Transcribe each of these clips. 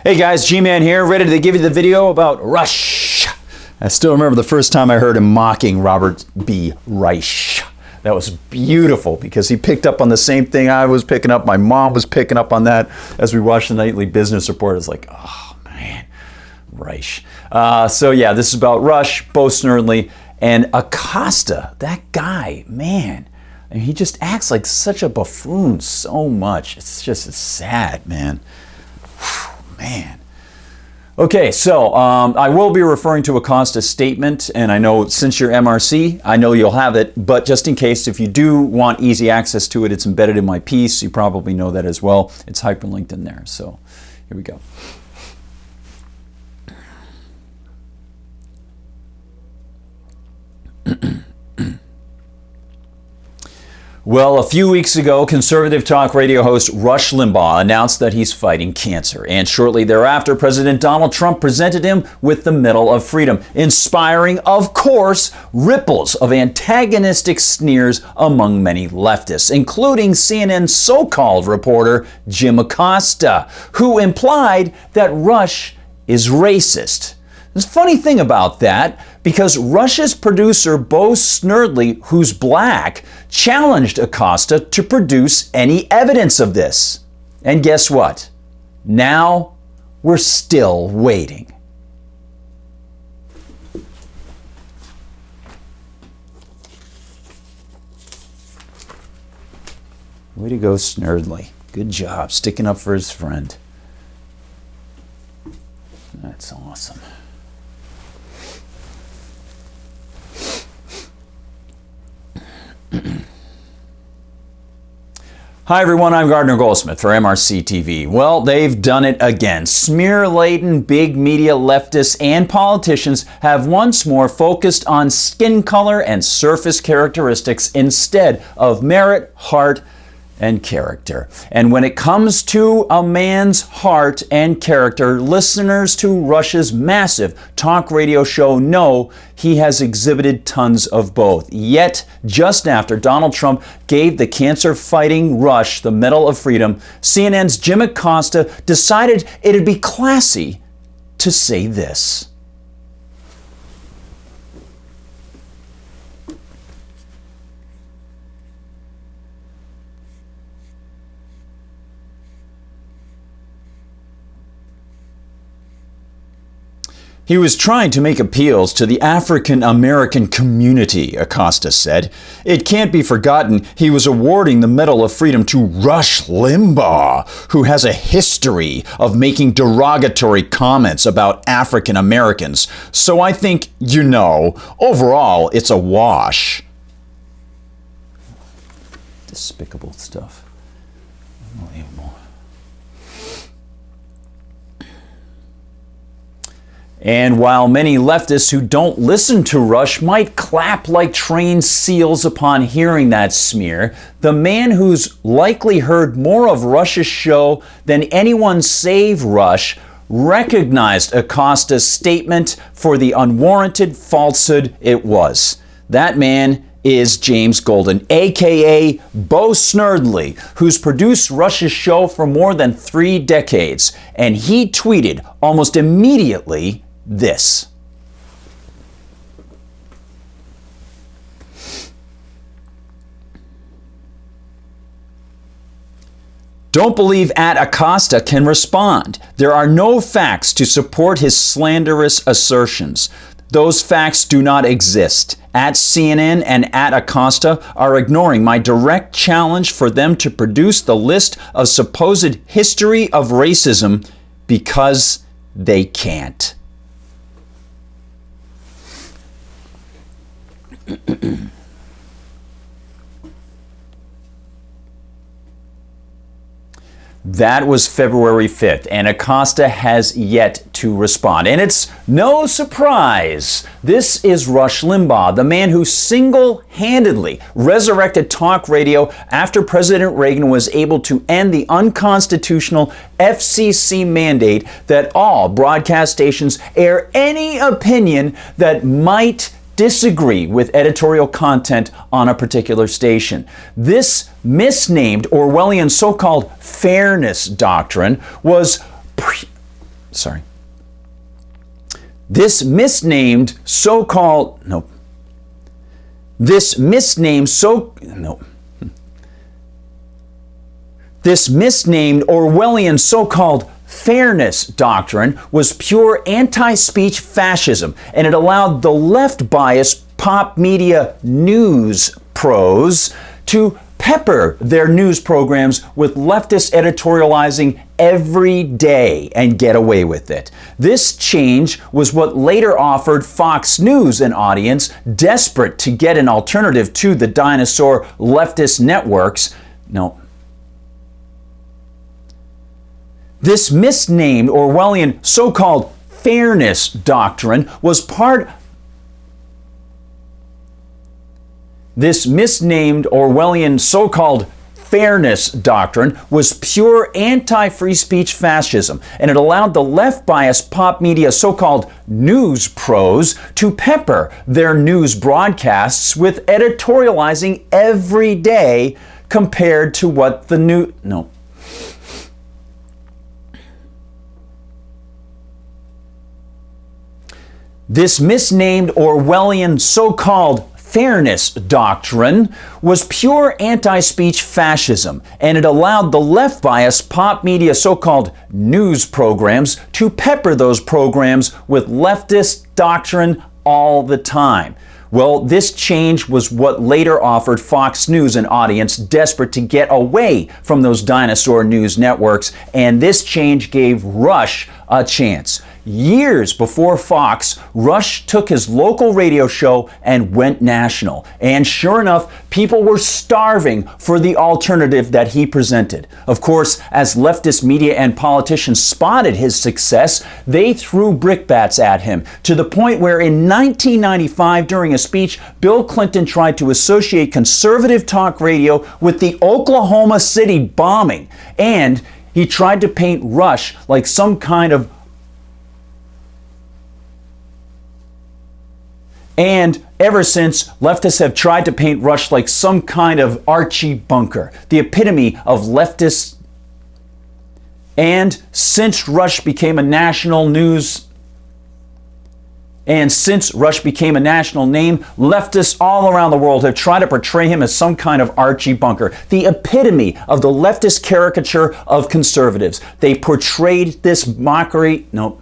Hey guys, G-Man here, ready to give you the video about Rush. I still remember the first time I heard him mocking Robert B. Reich. That was beautiful because he picked up on the same thing I was picking up. My mom was picking up on that as we watched the nightly business report. It's like, oh man, Reich. So yeah, this is about Rush, Bo Snerdley, and Acosta. That guy, man. I mean, he just acts like such a buffoon so much. It's sad, man. Man. Okay, so I will be referring to Acosta's statement, and I know since you're MRC, I know you'll have it, but just in case, if you do want easy access to it, it's embedded in my piece. You probably know that as well. It's hyperlinked in there, so here we go. Well, a few weeks ago, conservative talk radio host Rush Limbaugh announced that he's fighting cancer. And shortly thereafter, President Donald Trump presented him with the Medal of Freedom, inspiring, of course, ripples of antagonistic sneers among many leftists, including CNN's so-called reporter Jim Acosta, who implied that Rush is racist. There's a funny thing about that, because Rush's producer Bo Snerdley, who's black, challenged Acosta to produce any evidence of this. And guess what? Now we're still waiting. Way to go, Snerdley. Good job sticking up for his friend. That's awesome. Hi everyone, I'm Gardner Goldsmith for MRC TV. Well, they've done it again. Smear-laden big media leftists and politicians have once more focused on skin color and surface characteristics instead of merit, heart, and character. And when it comes to a man's heart and character, listeners to Rush's massive talk radio show know he has exhibited tons of both. Yet, just after Donald Trump gave the cancer-fighting Rush the Medal of Freedom, CNN's Jim Acosta decided it'd be classy to say this. He was trying to make appeals to the African American community, Acosta said. It can't be forgotten he was awarding the Medal of Freedom to Rush Limbaugh, who has a history of making derogatory comments about African Americans. So I think, overall, it's a wash. Despicable stuff. Unbelievable. And while many leftists who don't listen to Rush might clap like trained seals upon hearing that smear, the man who's likely heard more of Rush's show than anyone save Rush recognized Acosta's statement for the unwarranted falsehood it was. That man is James Golden, aka Bo Snerdley, who's produced Rush's show for more than 3 decades. And he tweeted almost immediately this. Don't believe @Acosta can respond. There are no facts to support his slanderous assertions. Those facts do not exist. @CNN and @Acosta are ignoring my direct challenge for them to produce the list of supposed history of racism because they can't. That was February 5th, and Acosta has yet to respond. And it's no surprise. This is Rush Limbaugh, the man who single-handedly resurrected talk radio after President Reagan was able to end the unconstitutional FCC mandate that all broadcast stations air any opinion that might disagree with editorial content on a particular station. This misnamed Orwellian so-called fairness doctrine was sorry. This misnamed so-called, nope. This misnamed This misnamed Orwellian so-called fairness doctrine was pure anti-speech fascism, and it allowed the left-biased pop media news pros to pepper their news programs with leftist editorializing every day and get away with it. This change was what later offered Fox News an audience desperate to get an alternative to the dinosaur leftist networks. No. This misnamed Orwellian so-called fairness doctrine was part This misnamed Orwellian so-called fairness doctrine was pure anti-free speech fascism, and it allowed the left-biased pop media so-called news pros to pepper their news broadcasts with editorializing every day compared to what the This misnamed Orwellian so-called fairness doctrine was pure anti-speech fascism, and it allowed the left-biased pop media so-called news programs to pepper those programs with leftist doctrine all the time. Well, this change was what later offered Fox News an audience desperate to get away from those dinosaur news networks, and this change gave Rush a chance. Years before Fox, Rush took his local radio show and went national. And sure enough, people were starving for the alternative that he presented. Of course, as leftist media and politicians spotted his success, they threw brickbats at him, to the point where in 1995, during a speech, Bill Clinton tried to associate conservative talk radio with the Oklahoma City bombing. And he tried to paint Rush like some kind of And ever since, leftists have tried to paint Rush like some kind of Archie Bunker, the epitome of leftists. And since Rush became a national name, leftists all around the world have tried to portray him as some kind of Archie Bunker, the epitome of the leftist caricature of conservatives. They portrayed this mockery. Nope.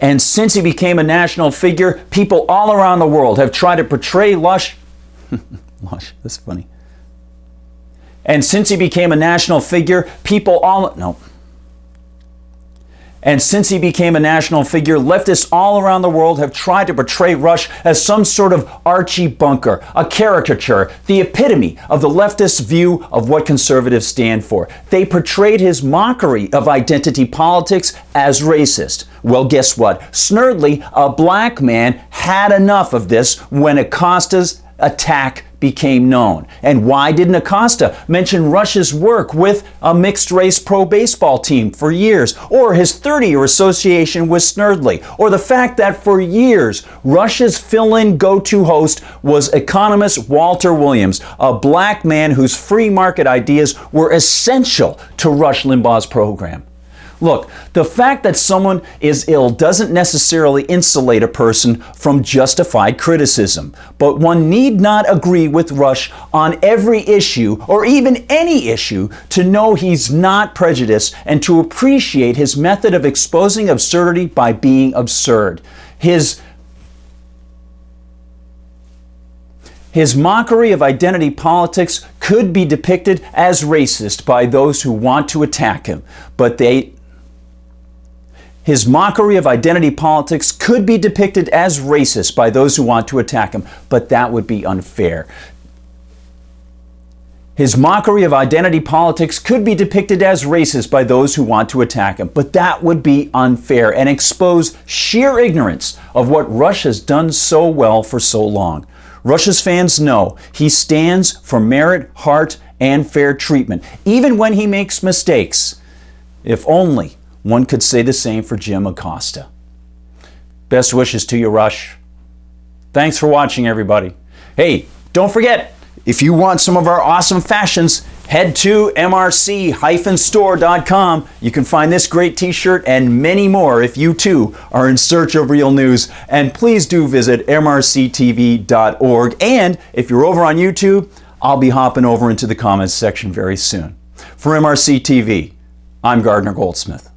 And since he became a national figure, people all around the world have tried to portray Rush. Rush, that's funny. And since he became a national figure, leftists all around the world have tried to portray Rush as some sort of Archie Bunker, a caricature, the epitome of the leftist view of what conservatives stand for. They portrayed his mockery of identity politics as racist. Well, guess what? Snerdley, a black man, had enough of this when Acosta's attack became known. And why didn't Acosta mention Rush's work with a mixed-race pro-baseball team for years, or his 30-year association with Snerdley, or the fact that for years Rush's fill-in go-to host was economist Walter Williams, a black man whose free market ideas were essential to Rush Limbaugh's program? Look, the fact that someone is ill doesn't necessarily insulate a person from justified criticism, but one need not agree with Rush on every issue, or even any issue, to know he's not prejudiced and to appreciate his method of exposing absurdity by being absurd. His mockery of identity politics could be depicted as racist by those who want to attack him, but His mockery of identity politics could be depicted as racist by those who want to attack him, but that would be unfair. His mockery of identity politics could be depicted as racist by those who want to attack him, but that would be unfair and expose sheer ignorance of what Rush has done so well for so long. Rush's fans know he stands for merit, heart, and fair treatment, even when he makes mistakes. If only one could say the same for Jim Acosta. Best wishes to you, Rush. Thanks for watching, everybody. Hey, don't forget, If you want some of our awesome fashions, head to mrc-store.com. You can find this great t-shirt and many more if you too are in search of real news. And please do visit mrctv.org. And if you're over on YouTube, I'll be hopping over into the comments section very soon. For MRC TV, I'm Gardner Goldsmith.